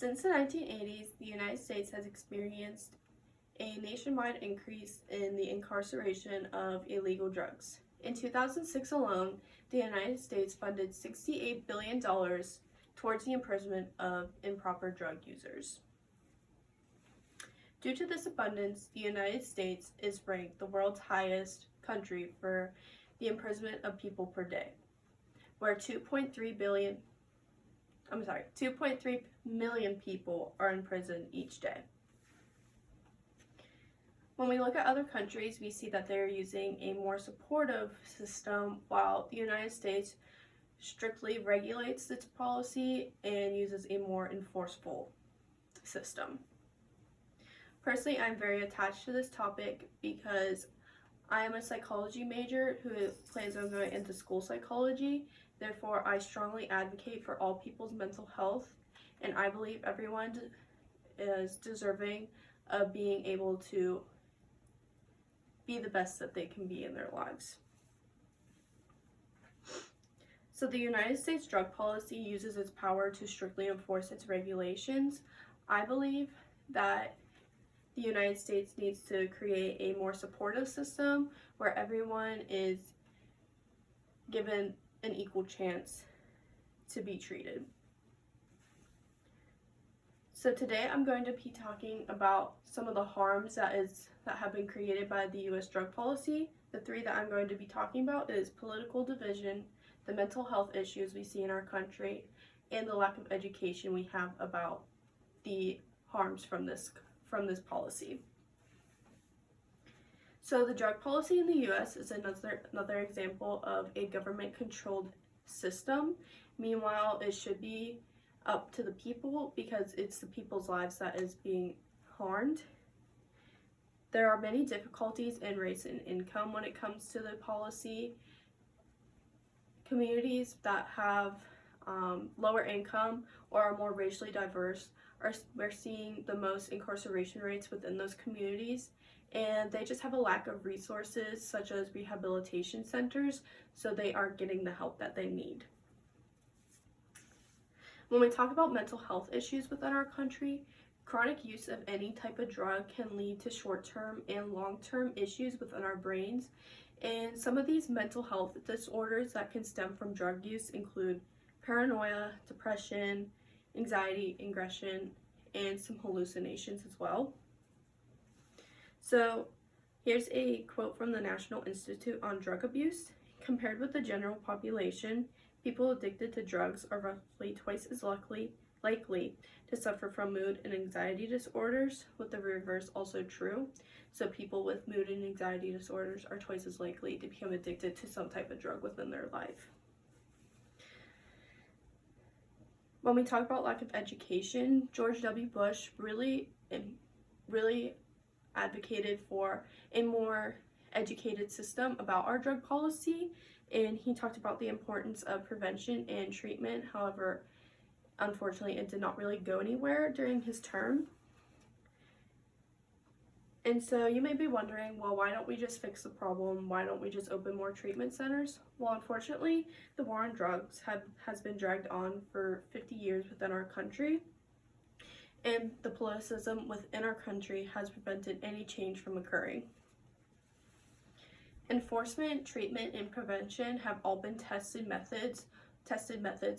Since the 1980s, the United States has experienced a nationwide increase in the incarceration of illegal drugs. In 2006 alone, the United States funded $68 billion towards the imprisonment of improper drug users. Due to this abundance, the United States is ranked the world's highest country for the imprisonment of people per day, where 2.3 million people are in prison each day. When we look at other countries, we see that they're using a more supportive system, while the United States strictly regulates its policy and uses a more enforceable system. Personally, I'm very attached to this topic because I am a psychology major who plans on going into school psychology. Therefore, I strongly advocate for all people's mental health, and I believe everyone is deserving of being able to be the best that they can be in their lives. So the United States drug policy uses its power to strictly enforce its regulations. I believe that the United States needs to create a more supportive system where everyone is given an equal chance to be treated. So today I'm going to be talking about some of the harms that have been created by the U.S. drug policy. The three that I'm going to be talking about is political division, the mental health issues we see in our country, and the lack of education we have about the harms from this policy. So the drug policy in the U.S. is another example of a government-controlled system. Meanwhile, it should be up to the people because it's the people's lives that is being harmed. There are many difficulties in race and income when it comes to the policy. Communities that have lower income or are more racially diverse we're seeing the most incarceration rates within those communities, and they just have a lack of resources such as rehabilitation centers, so they aren't getting the help that they need. When we talk about mental health issues within our country, chronic use of any type of drug can lead to short-term and long-term issues within our brains, and some of these mental health disorders that can stem from drug use include paranoia, depression, anxiety, aggression, and some hallucinations as well. So here's a quote from the National Institute on Drug Abuse. Compared with the general population, people addicted to drugs are roughly twice as likely to suffer from mood and anxiety disorders, with the reverse also true. So people with mood and anxiety disorders are twice as likely to become addicted to some type of drug within their life. When we talk about lack of education, George W. Bush really advocated for a more educated system about our drug policy, and he talked about the importance of prevention and treatment. However, unfortunately, it did not really go anywhere during his term. And so you may be wondering, well, why don't we just fix the problem? Why don't we just open more treatment centers? Well, unfortunately, the war on drugs has been dragged on for 50 years within our country, and the politicism within our country has prevented any change from occurring. Enforcement, treatment, and prevention have all been tested methods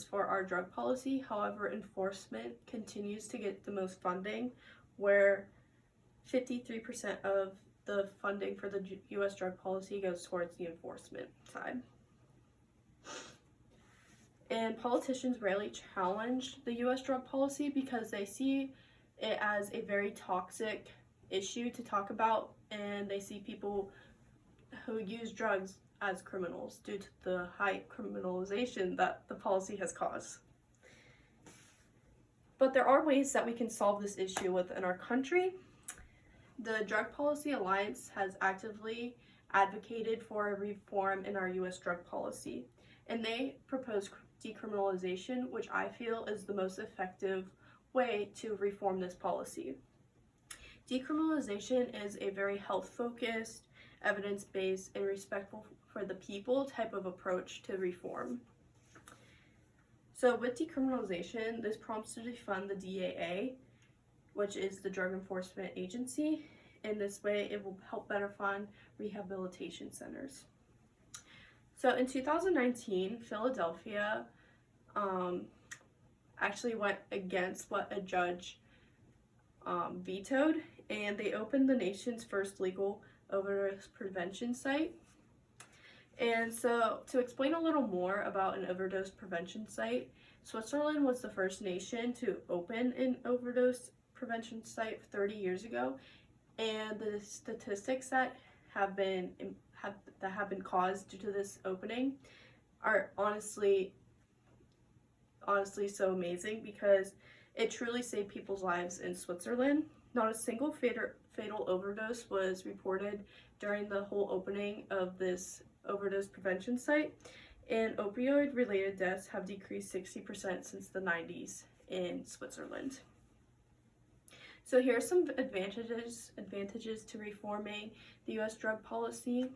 for our drug policy. However, enforcement continues to get the most funding, where 53% of the funding for the U.S. drug policy goes towards the enforcement side. And politicians rarely challenge the U.S. drug policy because they see it as a very toxic issue to talk about, and they see people who use drugs as criminals due to the high criminalization that the policy has caused. But there are ways that we can solve this issue within our country. The Drug Policy Alliance has actively advocated for a reform in our U.S. drug policy, and they propose decriminalization, which I feel is the most effective way to reform this policy. Decriminalization is a very health-focused, evidence-based, and respectful for the people type of approach to reform. So with decriminalization, this prompts to defund the DAA, which is the Drug Enforcement Agency. In this way, it will help better fund rehabilitation centers. So in 2019, Philadelphia actually went against what a judge vetoed, and they opened the nation's first legal overdose prevention site. And so to explain a little more about an overdose prevention site, Switzerland was the first nation to open an overdose prevention site 30 years ago, and the statistics that have been caused due to this opening are honestly so amazing, because it truly saved people's lives in Switzerland. Not a single fatal overdose was reported during the whole opening of this overdose prevention site, and opioid-related deaths have decreased 60% since the 90s in Switzerland. So here are some advantages to reforming the U.S. drug policy.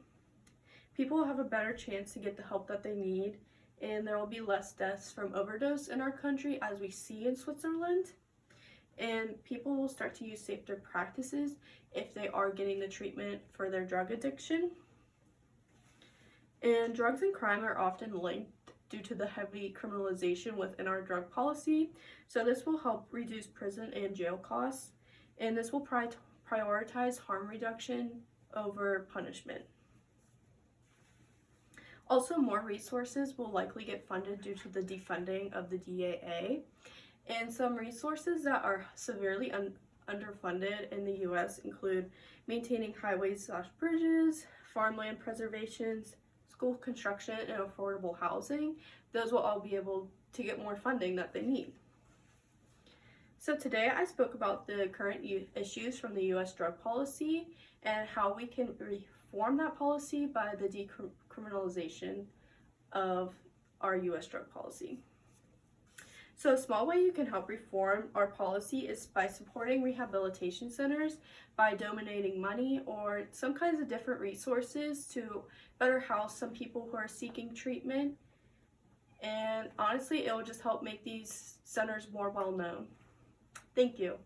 People will have a better chance to get the help that they need, and there will be less deaths from overdose in our country, as we see in Switzerland. And people will start to use safer practices if they are getting the treatment for their drug addiction. And drugs and crime are often linked due to the heavy criminalization within our drug policy. So this will help reduce prison and jail costs, and this will prioritize harm reduction over punishment. Also, more resources will likely get funded due to the defunding of the DAA. And some resources that are severely underfunded in the U.S. include maintaining highways/bridges, farmland preservations, school construction, and affordable housing. Those will all be able to get more funding that they need. So today I spoke about the current issues from the U.S. drug policy and how we can reform that policy by the decriminalization of our U.S. drug policy. So a small way you can help reform our policy is by supporting rehabilitation centers, by donating money or some kinds of different resources to better house some people who are seeking treatment. And honestly, it will just help make these centers more well known. Thank you.